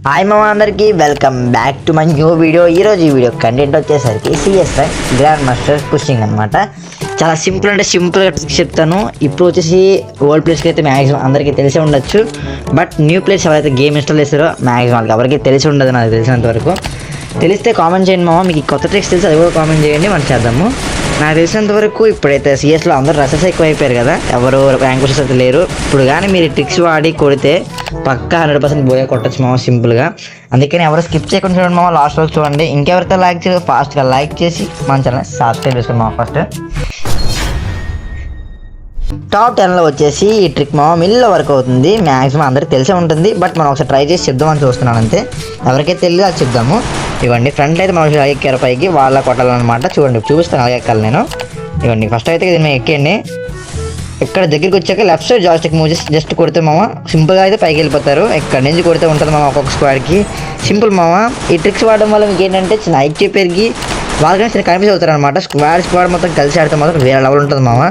Hi మామ అందరికీ welcome back to my new video. ఈరోజు ఈ వీడియో కంటెంట్ వచ్చేసరికి సిఎస్ గ్రాండ్ మాస్టర్ పుషింగ్ అనమాట. చాలా సింపుల్ అంటే సింపుల్గా ట్రిక్స్ చెప్తాను. ఇప్పుడు వచ్చేసి ఓల్డ్ ప్లేస్కి అయితే మ్యాక్సిమం అందరికీ తెలిసే ఉండొచ్చు, బట్ న్యూ ప్లేస్ ఎవరైతే గేమ్ ఇన్స్టాల్ చేస్తారో మ్యాక్సిమం వాళ్ళకి ఎవరికి తెలిసి ఉండదు. నాకు తెలిసినంత వరకు తెలిస్తే కామెంట్ చేయండి మామ. మీకు కొత్త ట్రిక్స్ తెలిసి అది కూడా కామెంట్ చేయండి, మనం చేద్దాము. నాకు తెలిసినంత వరకు ఇప్పుడైతే సిఎస్లో అందరూ రసెస్ ఎక్కువ అయిపోయారు కదా, ఎవరు ర్యాంక్ పుషర్స్ అయితే లేరు. ఇప్పుడు కానీ మీరు ట్రిక్స్ వాడి కొడితే పక్కా 100% బోయే కొట్టచ్చు మామ సింపుల్గా. అందుకని ఎవరు స్కిప్ చేయకుండా చూడండి మామ, లాస్ట్ వరకు చూడండి. ఇంకెవరితో లైక్ చేయదు ఫాస్ట్గా లైక్ చేసి మన ఛానల్ సబ్స్క్రైబ్ చేసుకోండి మామ. ఫస్ట్ టాప్ 10లో వచ్చేసి ఈ ట్రిక్ మామ మిల్లో వర్క్ అవుతుంది. మ్యాక్సిమం అందరికి తెలిసే ఉంటుంది, బట్ మనం ఒకసారి ట్రై చేసి చెప్దామని చూస్తున్నాను అంతే. ఎవరికైతే తెలియదు అది చెప్దాము. ఇవ్వండి ఫ్రంట్ అయితే మనం ఎక్కారు పైకి, వాళ్ళ కొట్టాలన్నమాట. చూడండి చూపిస్తాను అలాగే ఎక్కాలి నేను. ఇవ్వండి ఫస్ట్ అయితే ఇది మేము ఎక్కండి. ఇక్కడ దగ్గరికి వచ్చాక లెఫ్ట్ సైడ్ జాస్టిక్ మూవ్ చేసి జస్ట్ కొడితే మామ సింపుల్గా అయితే పైకి వెళ్ళిపోతారు. ఇక్కడ నుంచి కొడితే ఉంటుంది మామ ఒక్కొక్క స్క్వాడ్కి. సింపుల్ మామ. ఈ ట్రిక్స్ వాడడం వల్ల మీకు ఏంటంటే చిన్న ఐక్యూ పెరిగి వాళ్ళకైనా చిన్న కన్ఫ్యూజ్ అవుతారు అనమాట. స్క్వాడ్ మొత్తం కలిసి ఆడితే మాత్రం వేరే లెవెల్ ఉంటుంది మామ.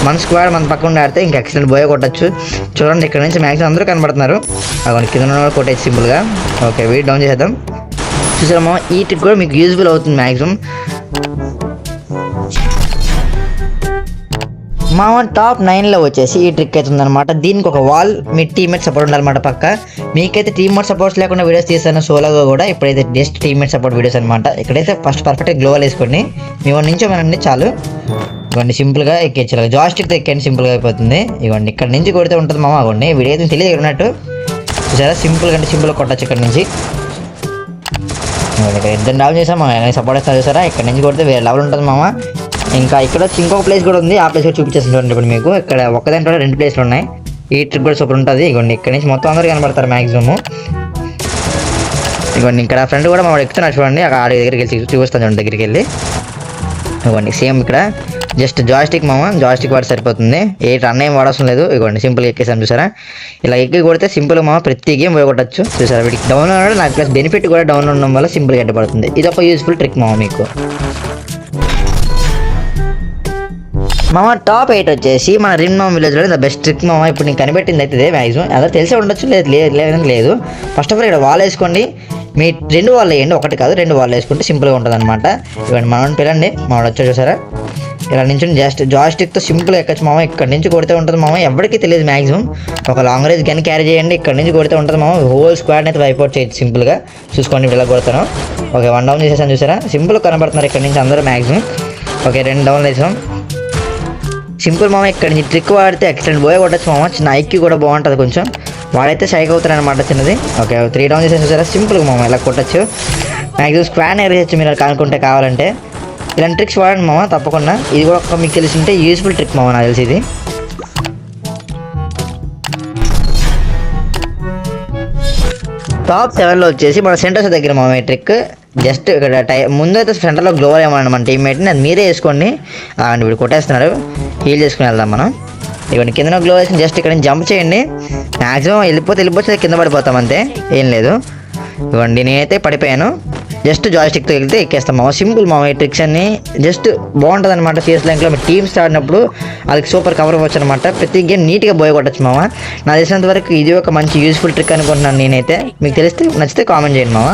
మన స్క్వాడ్ మన పక్కన ఆడితే ఇంకా ఎక్సలెంట్ బోయే కొట్టచ్చు. చూడండి ఇక్కడ నుంచి మ్యాక్సిమం అందరూ కనబడుతున్నారు. అవి కింద కొట్టేసి సింపుల్గా. ఓకే వెయిట్ డౌన్ చేసేద్దాం. చూసారా మామ, ఈ ట్రిక్ కూడా మీకు యూజ్ఫుల్ అవుతుంది మ్యాక్సిమం. మామ టాప్ 9లో వచ్చేసి ఈ ట్రిక్ అయితే ఉందన్నమాట. దీనికి ఒక వాల్ మీ టీమ్మేట్ సపోర్ట్ ఉండాలన్నమాట పక్క. మీకైతే టీమ్మేట్ సపోర్ట్స్ లేకుండా వీడియోస్ తీస్తాను సోలోగా కూడా. ఇప్పుడైతే జస్ట్ టీమ్మేట్ సపోర్ట్ వీడియోస్ అనమాట. ఇక్కడైతే ఫస్ట్ పర్ఫెక్ట్గా గ్లోవల్ వేసుకోండి. మీ వన్ నుంచి మనండి చాలు. ఇవ్వండి సింపుల్గా ఎక్కించాలి. జాస్టిక్తో ఎక్కండి సింపుల్గా అయిపోతుంది. ఇవ్వండి ఇక్కడ నుంచి కొడితే ఉంటుంది మామ. అవ్వండి వీడియో అయితే తెలియదు ఉన్నట్టు. చూసారా సింపుల్గా అంటే సింపుల్గా కొట్టచ్చు ఇక్కడ నుంచి. ఇద్దరు డౌన్ చేసాం సపోర్ట్ ఇస్తారు చూసారా. ఇక్కడ నుంచి కొడితే వేరే లెవెల్ ఉంటుంది మామ. ఇంకా ఇక్కడ ఇంకొక ప్లేస్ కూడా ఉంది, ఆ ప్లేస్ కూడా చూపించేస్తుంది ఇప్పుడు మీకు. ఇక్కడ ఒక్కదాంట్లో 2 ప్లేస్లు ఉన్నాయి. ఈ ట్రిక్ కూడా సూపర్ ఉంటుంది. ఇవ్వండి ఇక్కడ నుంచి మొత్తం అందరూ కనబడతారు మ్యాక్సిమము. ఇవ్వండి ఇక్కడ ఫ్రెండ్ కూడా మా ఎక్కుతున్నారు చూడండి. ఆడి దగ్గరికి వెళ్ళి చూపిస్తాను చూడండి. దగ్గరికి వెళ్ళి ఇవ్వండి సేమ్ ఇక్కడ జస్ట్ జాయిస్టిక్ మామ, జాయిస్టిక్ వాడి సరిపోతుంది. ఏ రన్ ఏం వాడవసం లేదు. ఇవ్వండి సింపుల్ ఎక్కేసాం చూసారా. ఇలా ఎక్కి కొడితే సింపుల్ మామ ప్రతి గేమ్ పోగొట్టచ్చు. చూసారా వీటికి డౌన్లోడ్ నాకు ప్లస్ బెనిఫిట్ కూడా డౌన్లోడ్ ఉండడం వల్ల సింపుల్గా ఎంటపడుతుంది. ఇది ఒక యూస్ఫుల్ ట్రిక్ మామ మీకు. మామ టాప్ 8 వచ్చేసి మన రిమ్ మామ విలేజ్లో ద బెస్ట్ ట్రిక్ మామ. ఇప్పుడు నేను కనిపెట్టింది అయితే మ్యాక్సిమం అందరూ తెలిసే ఉండొచ్చు, లేదు. ఫస్ట్ ఆఫ్ ఆల్ ఇక్కడ వాల్ వేసుకోండి. మీ 2 వాల్ వేయండి, ఒకటి కాదు 2 వాల్ వేసుకుంటే సింపుల్గా ఉంటుంది అనమాట. ఇవ్వండి మనం పిలండి మామిడి వచ్చా చూసారా. ఇలా నుంచి జస్ట్ జాయిస్టిక్తో సింపుల్గా ఎక్కచ్చు మామ. ఇక్కడ నుంచి కొడితే ఉంటుంది మామ, ఎవరికి తెలియదు మ్యాక్సిమం. ఒక లాంగ్ రేంజ్ గన్ క్యారీ చేయండి, ఇక్కడ నుంచి కొడితే ఉంటుంది మామ. హోల్ స్క్వాడ్ అయితే వైపౌట్ చేయొచ్చు సింపుల్గా. చూసుకోండి ఇలా కొడతాను. ఓకే 1 డౌన్ చేసేసాను చూసారా. సింపుల్గా కనబడుతున్నారు ఇక్కడ నుంచి అందరూ మ్యాక్సిమం. ఓకే 2 డౌన్ వేసాం సింపుల్ మామ. ఇక్కడ నుంచి ట్రిక్ వాడితే ఎక్సలెంట్ బోయే కొట్టచ్చు మామ. చిన్న ఐక్యూ కూడా బాగుంటుంది కొంచెం. వాడైతే షైక్ అవుతారు అనమాట చిన్నది. ఓకే 3 డౌన్ చేసేసి చూసారా సింపుల్గా మామ ఇలా కొట్టచ్చు. మ్యాక్సిమం స్క్వాడ్ ఎగరేయచ్చు మీరు కనుక్కుంటే కావాలంటే. ఇలాంటి ట్రిక్స్ వాడండి మామ తప్పకుండా. ఇది కూడా ఒక మీకు తెలిసి ఉంటే యూస్ఫుల్ ట్రిక్ మామ నాకు తెలిసి ఇది. టాప్ 7లో వచ్చేసి మన సెంటర్స్ దగ్గర మామ ఈ ట్రిక్. జస్ట్ ఇక్కడ ముందు అయితే సెంటర్లో గ్లోవల్ ఏమన్నా మన టీమ్మేట్ని అది మీరే వేసుకోండి. అండ్ ఇప్పుడు కొట్టేస్తున్నారు, హీల్ చేసుకుని వెళ్దాం మనం. ఇవన్నీ కింద గ్లో వేసి జస్ట్ ఇక్కడ నుంచి జంప్ చేయండి. మ్యాక్సిమం వెళ్ళిపోతే కింద పడిపోతాం అంతే, ఏం లేదు. ఇవ్వండి నేనైతే పడిపోయాను. జస్ట్ జాయిస్టిక్తో వెళ్తే ఎక్కేస్తాం మామ. సింపుల్ మామ ఈ ట్రిక్స్ అన్ని జస్ట్ బాగుంటుంది అనమాట. సిఎస్ ర్యాంక్లో మీ టీమ్స్ ఆడినప్పుడు వాళ్ళకి సూపర్ కవర్ అవ్వచ్చు అనమాట. ప్రతి గేమ్ నీట్గా బోయ కొట్టచ్చు మామ. నాకు తెలిసినంత వరకు ఇది ఒక మంచి యూస్ఫుల్ ట్రిక్ అనుకుంటున్నాను నేనైతే. మీకు తెలిస్తే నచ్చితే కామెంట్ చేయండి మామ.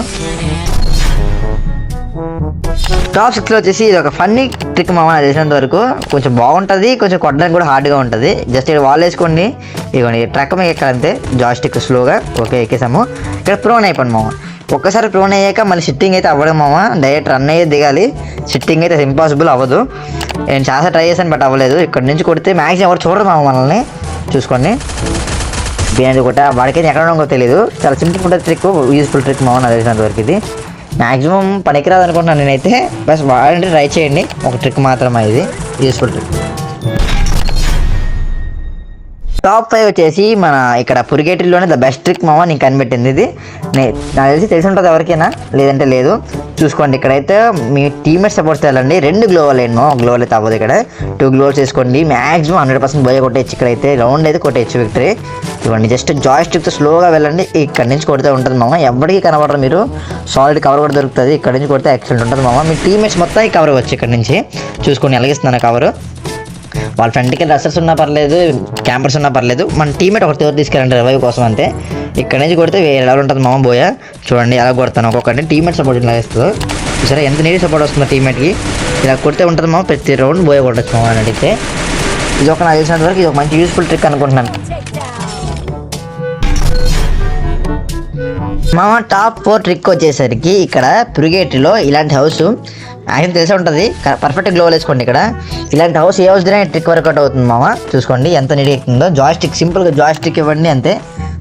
టాప్ 6లో వచ్చేసి ఇది ఒక ఫన్నీ ట్రిక్ మామ. నాకు తెలిసినంత వరకు కొంచెం బాగుంటుంది, కొంచెం కొట్టడానికి కూడా హార్డ్గా ఉంటుంది. జస్ట్ ఇక్కడ వాల్ వేసుకోండి. ఇవ్వండి ట్రక్ మీద ఎక్కాలంతే జాయిస్టిక్ స్లోగా. ఓకే ఎక్కేసాము. ఇక్కడ ప్రోన్ అయిపోండి మామ. ఒక్కసారి ప్రోన్ అయ్యాక మళ్ళీ సిట్టింగ్ అయితే అవ్వడం మామ. డైరెక్ట్ రన్ అయ్యే దిగాలి. సిట్టింగ్ అయితే ఇంపాసిబుల్ అవ్వదు. నేను చాలా ట్రై చేశాను బట్ అవ్వలేదు. ఇక్కడ నుంచి కొడితే మ్యాక్సిమం ఎవరు చూడరు మామ మనల్ని. చూసుకోండి బియాండ్ కొట్ట వాడికైతే ఎక్కడ ఉండో తెలియదు. చాలా సింపుల్ ఉంటుంది ట్రిక్, యూస్ఫుల్ ట్రిక్ మామ నాకు తెలిసినంత వరకు. ఇది మ్యాక్సిమం పనికిరాదు అనుకుంటున్నాను నేనైతే. బస్ వాడంటే ట్రై చేయండి. ఒక ట్రిక్ మాత్రమే ఇది, యూస్ఫుల్ ట్రిక్. టాప్ 5 వచ్చేసి మన ఇక్కడ పురిగేటరీలోనే ద బెస్ట్ ట్రిక్ మామ. నేను కనిపెట్టింది ఇది. నాకు తెలిసి ఉంటుంది ఎవరికైనా, లేదంటే లేదు. చూసుకోండి ఇక్కడైతే మీ టీమ్మేట్ సపోర్ట్స్ వెళ్ళండి. 2 గ్లోవల్ వేయండి మామ. గ్లోవల్ అయితే అవ్వదు. ఇక్కడ 2 గ్లోవల్స్ వేసుకోండి. మ్యాక్సిమం 100% బోయ కొట్టేయచ్చు. ఇక్కడైతే రౌండ్ అయితే కొట్టేయచ్చు విక్టరీ. ఇవ్వండి జస్ట్ జాయిస్టిక్తో స్లోగా వెళ్ళండి. ఇక్కడ నుంచి కొడితే ఉంటుంది మామ. ఎవరికి కనబడరు మీరు. సాలిడ్ కవర్ కూడా దొరుకుతుంది. ఇక్కడ నుంచి కొడితే ఎక్సలెంట్ ఉంటుంది మామ. మీ టీమ్మేట్స్ మొత్తం కవర్ అవ్వచ్చు ఇక్కడ నుంచి. చూసుకోండి ఎలాగిస్తున్నాను కవర్. వాళ్ళ ఫ్రెండ్కి రసర్స్ ఉన్నా పర్లేదు, క్యాంపర్స్ ఉన్నా పర్లేదు, మన టీమేట్ ఒకటి ఎవరు తీసుకెళ్ళండి రివైవ్ కోసం అంతే. ఇక్కడ నుంచి కొడితే వేరే లెవెల్ ఉంటుంది మామ బోయ. చూడండి ఎలా కొడతాను ఒక్కొక్కటి. టీమేట్ సపోర్ట్ ఇలా వేస్తుంది సరే, ఎంత నీటి సపోర్ట్ వస్తుందో టీమేట్కి. ఇలా కొడితే ఉంటుంది మామ ప్రతి రౌండ్ బోయ కొట్టచ్చు మామ అని అడిగితే. ఇది ఒక నాకు తెలిసినంత వరకు ఇది ఒక మంచి యూస్ఫుల్ ట్రిక్ అనుకుంటున్నాను మామ. టాప్ 4 ట్రిక్ వచ్చేసరికి ఇక్కడ ప్రిగేటరీలో ఇలాంటి హౌస్ ఆయన తెలిసే ఉంటుంది, పర్ఫెక్ట్ గ్లో వేసుకోండి. ఇక్కడ ఇలాంటి హౌస్ ఏ హౌస్ దిన ట్రిక్ వర్కౌట్ అవుతుంది మామ. చూసుకోండి ఎంత నీట్ ఎక్కుతుందో. జాయిస్టిక్ సింపుల్గా జాయిస్టిక్ ఇవ్వండి అంతే.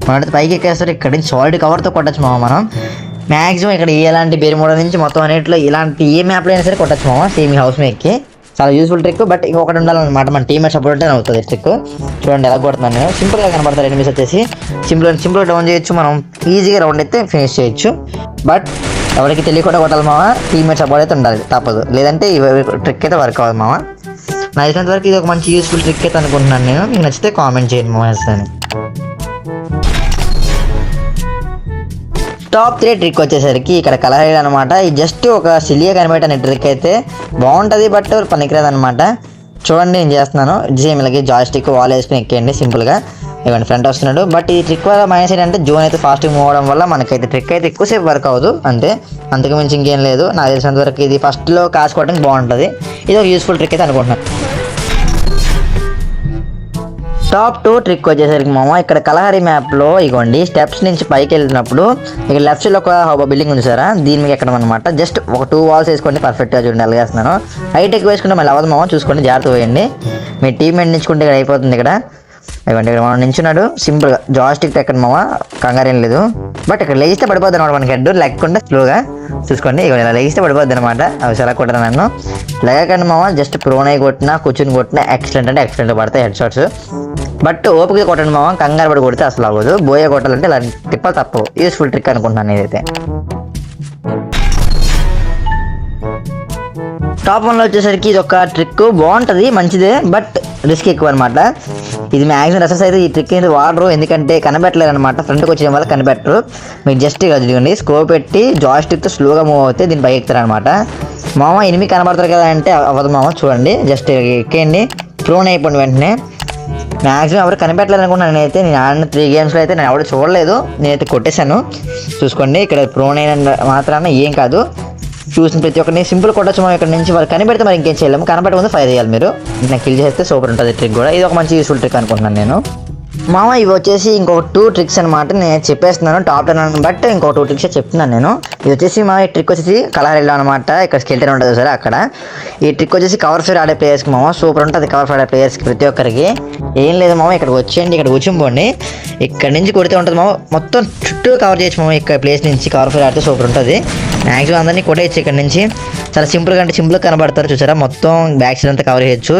మనైతే పైకి ఎక్కేస్తారు. ఇక్కడ నుంచి సాలిడ్ కవర్తో కొట్టచ్చు మామ మనం. మ్యాక్సిమం ఇక్కడ ఎలాంటి బేరిమూడ నుంచి మొత్తం అన్నింటిలో ఇలాంటి ఏ మ్యాప్లో అయినా సరే కొట్టచ్చు మామ. సేమ్ ఈ హౌస్ మేక్కి చాలా యూస్ఫుల్ ట్రిక్. బట్ ఇంకొకటి ఉండాలన్నమాట, మన టీమేట్ సపోర్ట్ ఉంటే అవుతుంది ట్రిక్. చూడండి ఎలా కొడుతున్నాను నేను. సింపుల్గా కనబడతారు ఎనిమిస్ వచ్చేసి. సింపుల్గా డౌన్ చేయొచ్చు మనం. ఈజీగా రౌండ్ అయితే ఫినిష్ చేయొచ్చు. బట్ ఎవరికి తెలియకుండా కొట్టాలి మామ. టీమేట్ సపోర్ట్ అయితే ఉండాలి, తప్పదు. లేదంటే ఈ ట్రిక్ అయితే వర్క్ అవ్వదు మామ. నాకు తెలిసినంత వరకు ఇది ఒక మంచి యూస్ఫుల్ ట్రిక్ అయితే అనుకుంటున్నాను నేను. మీకు నచ్చితే కామెంట్ చేయండి మామ అని. టాప్ 3 ట్రిక్ వచ్చేసరికి ఇక్కడ కలర్ హైడ్ అనమాట. ఇది జస్ట్ ఒక సిలియా కనిపెట్టిన ట్రిక్ అయితే బాగుంటుంది, బట్ పనికిరాదు అనమాట. చూడండి నేను చేస్తున్నాను. సేమ్ ఇలాగే జాయిస్టిక్ వాల్ వేసుకుని ఎక్కేయండి సింపుల్గా. ఇవ్వండి ఫ్రంట్ వస్తున్నాడు. బట్ ఈ ట్రిక్ వల్ల మైనస్ ఏంటంటే జోన్ అయితే ఫాస్ట్గా మూవ్ అవడం వల్ల మనకైతే ట్రిక్ అయితే ఎక్కువసేపు వర్క్ అవ్వదు అంతే. అంతకు మించి ఇంకేం లేదు. నాకు తెలిసినంత వరకు ఇది ఫస్ట్లో కాసుకోవడానికి బాగుంటుంది. ఇది ఒక యూస్ఫుల్ ట్రిక్ అయితే అనుకుంటున్నాను. టాప్ 2 ట్రిక్ వచ్చేసరికి మామ ఇక్కడ కలహరి మ్యాప్లో ఇగోండి స్టెప్స్ నుంచి పైకి వెళ్తున్నప్పుడు ఇక్కడ లెఫ్ట్ సైడ్లో ఒక బిల్డింగ్ ఉంది సారా, దీని మీద ఎక్కడం అనమాట. జస్ట్ ఒక 2 వాల్స్ వేసుకోండి పర్ఫెక్ట్గా. చూడండి అలాగేస్తున్నాను. హైట్ ఎక్కువ వేసుకుంటే మళ్ళీ అవ్వదు మామ. చూసుకోండి జాగ్రత్త పోయండి. మీ టీమ్మేట్ నించుకుంటే ఇక్కడ అయిపోతుంది. ఇక్కడ ఇవ్వండి ఇక్కడ మనం నించున్నాడు. సింపుల్గా జాయిస్టిక్ ఎక్కడ మామ, కంగారేం లేదు. బట్ ఇక్కడ లేస్తే పడిపోద్ది అనమాట మనకి హెడ్ లేకుండా స్లోగా. చూసుకోండి ఇక ఇలా లేస్తే పడిపోద్ది అనమాట. అవి చాలా కొట్టాను నన్ను. లేకండి మామ జస్ట్ ప్రోనై కొట్టినా కూర్చుని కొట్టినా ఎక్సలెంట్ అంటే ఎక్సలెంట్ పడతాయి హెడ్ షాట్స్. బట్ ఓపిక కొట్టండి మామ, కంగారు పడి కొడితే అసలు అవ్వదు. బోయ కొట్టాలంటే ఇలా టిప్పలు తప్పవు. యూస్ఫుల్ ట్రిక్ అనుకుంటున్నాను నేనైతే. టాప్ 1లో వచ్చేసరికి ఇది ఒక ట్రిక్ బాగుంటుంది, మంచిదే, బట్ రిస్క్ ఎక్కువ అనమాట. ఇది మ్యాక్సిమం రసెస్ అయితే ఈ ట్రిక్ అనేది వాడరు, ఎందుకంటే కనిపెట్టలేరు అనమాట. ఫ్రంట్కి వచ్చిన వల్ల కనిపెట్టరు. మీరు జస్ట్ ఇదిగోండి స్కోప్ పెట్టి జాయిస్టిక్తో స్లోగా మూవ్ అవుతే దీన్ని పైకి ఎక్కుతారు అనమాట. మామ ఎనిమిది కనబడతారు కదా అంటే అవ్వదు మామ. చూడండి జస్ట్ ఎక్కేయండి, ప్రోన్ అయిపోండి వెంటనే. మ్యాక్సిమం ఎవరు కనిపెట్టలేదు అనుకున్నాను నేనైతే. నేను ఆడిన 3 గేమ్స్లో అయితే నేను ఎవరు చూడలేదు, నేనైతే కొట్టేశాను. చూసుకోండి ఇక్కడ ప్రోన్ అయిన మాత్రాన ఏం కాదు. చూసిన ప్రతి ఒక్కరిని సింపుల్ కొట్టచ్చు మనం ఇక్కడ నుంచి. వాళ్ళు కనిపెడితే మరి ఇంకేం చేయలేము. కనబెట్టే ముందు ఫైర్ చేయాలి మీరు. నాకు కిల్ చేస్తే సూపర్ ఉంటుంది ట్రిక్ కూడా. ఇది ఒక మంచి యూస్ఫుల్ ట్రిక్ అనుకుంటున్నాను నేను మామ. ఇవి వచ్చేసి ఇంకొక 2 ట్రిక్స్ అనమాట. నేను చెప్పేస్తున్నాను టాప్ 10 బట్ ఇంకో 2 ట్రిక్స్ చెప్తున్నాను నేను. ఇది వచ్చేసి మా ఈ ట్రిక్ వచ్చేసి కలర్ వెళ్ళాం అనమాట. ఇక్కడ స్కెల్టన్ ఉంటుంది సరే అక్కడ. ఈ ట్రిక్ వచ్చేసి కవర్ ఫైర్ ఆడే ప్లేయర్స్కి మామ సూపర్ ఉంటుంది. కవర్ ఫైర్ ఆడే ప్లేయర్స్కి ప్రతి ఒక్కరికి ఏం లేదు మామ. ఇక్కడికి వచ్చేయండి, ఇక్కడ కూర్చుంపోండి. ఇక్కడ నుంచి కొడితే ఉంటుంది మామ. మొత్తం చుట్టూ కవర్ చేయొచ్చు మామ. ఇక్కడ ప్లేస్ నుంచి కవర్ ఫైర్ ఆడితే సూపర్ ఉంటుంది. మ్యాక్సిమం అందరినీ కొట్టేయచ్చు ఇక్కడ నుంచి. చాలా సింపుల్గా అంటే సింపుల్గా కనబడతారు చూసారా. మొత్తం బ్యాక్ సైడ్ అంతా కవర్ చేయొచ్చు.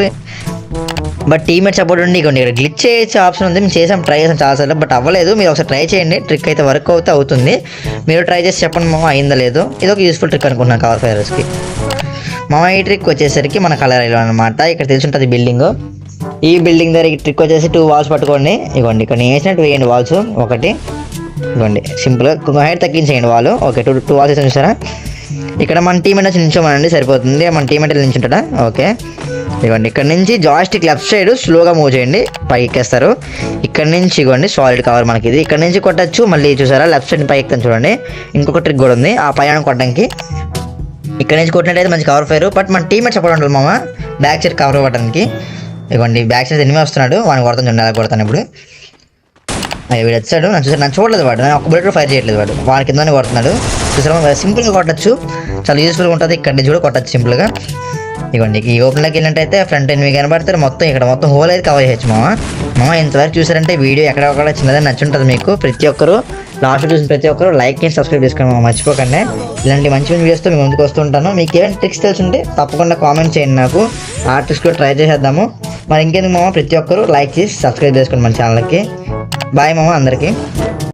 బట్ టీమేట్ సపోర్ట్ ఉండి ఇవ్వండి. ఇక్కడ గ్లిచ్ చేయొచ్చు ఆప్షన్ ఉంది. మేము ట్రై చేసాం చాలాసార్లు, బట్ అవ్వలేదు. మీరు ఒకసారి ట్రై చేయండి. ట్రిక్ అయితే వర్క్ అవుతుంది. మీరు ట్రై చేసి చెప్పండి మామ అయిందా లేదు. ఇది ఒక యూస్ఫుల్ ట్రిక్ అనుకుంటున్నాను కవర్ ఫైర్స్కి మామ. ఈ ట్రిక్ వచ్చేసరికి మన కలర్ వెళ్ళాం అనమాట. ఇక్కడ తెలిసి ఉంటుంది బిల్డింగ్. ఈ బిల్డింగ్ దగ్గర ఈ ట్రిక్ వచ్చేసి 2 వాల్స్ పట్టుకోండి. ఇవ్వండి ఇక్కడ నేను వేసినట్టు వేయండి వాల్స్. ఒకటి ఇవ్వండి సింపుల్గా హైట్ తగ్గించేయండి వాళ్ళు. ఓకే 2 వాల్స్ వేసాను చూసారా. ఇక్కడ మన టీమేట్ వచ్చి నిల్చోమనండి సరిపోతుంది. మన టీమేట్ నిల్చుంటాడా. ఓకే ఇవ్వండి ఇక్కడ నుంచి జాయిస్టిక్ లెఫ్ట్ సైడ్ స్లోగా మూవ్ చేయండి, పైకి ఎక్కేస్తారు. ఇక్కడ నుంచి ఇవ్వండి సాలిడ్ కవర్ మనకి ఇది. ఇక్కడ నుంచి కొట్టచ్చు. మళ్ళీ చూసారా లెఫ్ట్ సైడ్ పైకి ఎక్కుతాను చూడండి. ఇంకొక ట్రిక్ కూడా ఉంది ఆ పైన కొట్టడానికి. ఇక్కడ నుంచి కొట్టినట్టయితే మంచి కవర్ ఫైర్. బట్ మన టీమేట్ సపోర్ట్ ఉంటుంది మామ బ్యాక్ సైడ్ కవర్ అవ్వడానికి. ఇవ్వండి బ్యాక్ సైడ్ ఎనిమిది వస్తున్నాడు, వాడిని కొడతాను చూడండి. అలా కొడతాను ఇప్పుడు. వీడు వచ్చాడు నన్ను చూడలేదు వాడు. నేను ఒక బుల్లెట్ ఫైర్ చేయట్లేదు వాడు. వాడి కిందనే కొడుతున్నాడు చూసారా. సింపుల్గా కొట్టచ్చు, చాలా యూస్ఫుల్గా ఉంటుంది. ఇక్కడ నుంచి కూడా కొట్టచ్చు సింపుల్గా. ఇవ్వండి ఈ ఓపెన్లోకి వెళ్ళినట్టయితే ఫ్రంట్ ఎనిమిది కనబడతారు. మొత్తం ఇక్కడ మొత్తం హోల్ అయితే కవర్ చేయొచ్చు మామ. ఇంతవరకు చూసారంటే వీడియో ఎక్కడొక్కడ చిన్నదని నచ్చుంటుంది మీకు. ప్రతి ఒక్కరు లాస్ట్ చూసిన ప్రతి ఒక్కరు లైక్ చేసి సబ్స్క్రైబ్ చేసుకోండి మామ, మర్చిపోకండి. ఇలాంటి మంచి వీడియోస్తో మీ ముందుకు వస్తుంటాను. మీకు ఏమైనా ట్రిక్స్ తెలుసుంటే తప్పకుండా కామెంట్ చేయండి నాకు. ఆ ట్రిక్స్ కూడా ట్రై చేసేద్దాము. మరి ఇంకేందుకు మామ ప్రతి ఒక్కరు లైక్ చేసి సబ్స్క్రైబ్ చేసుకోండి మన ఛానల్కి. బాయ్ మామ అందరికీ.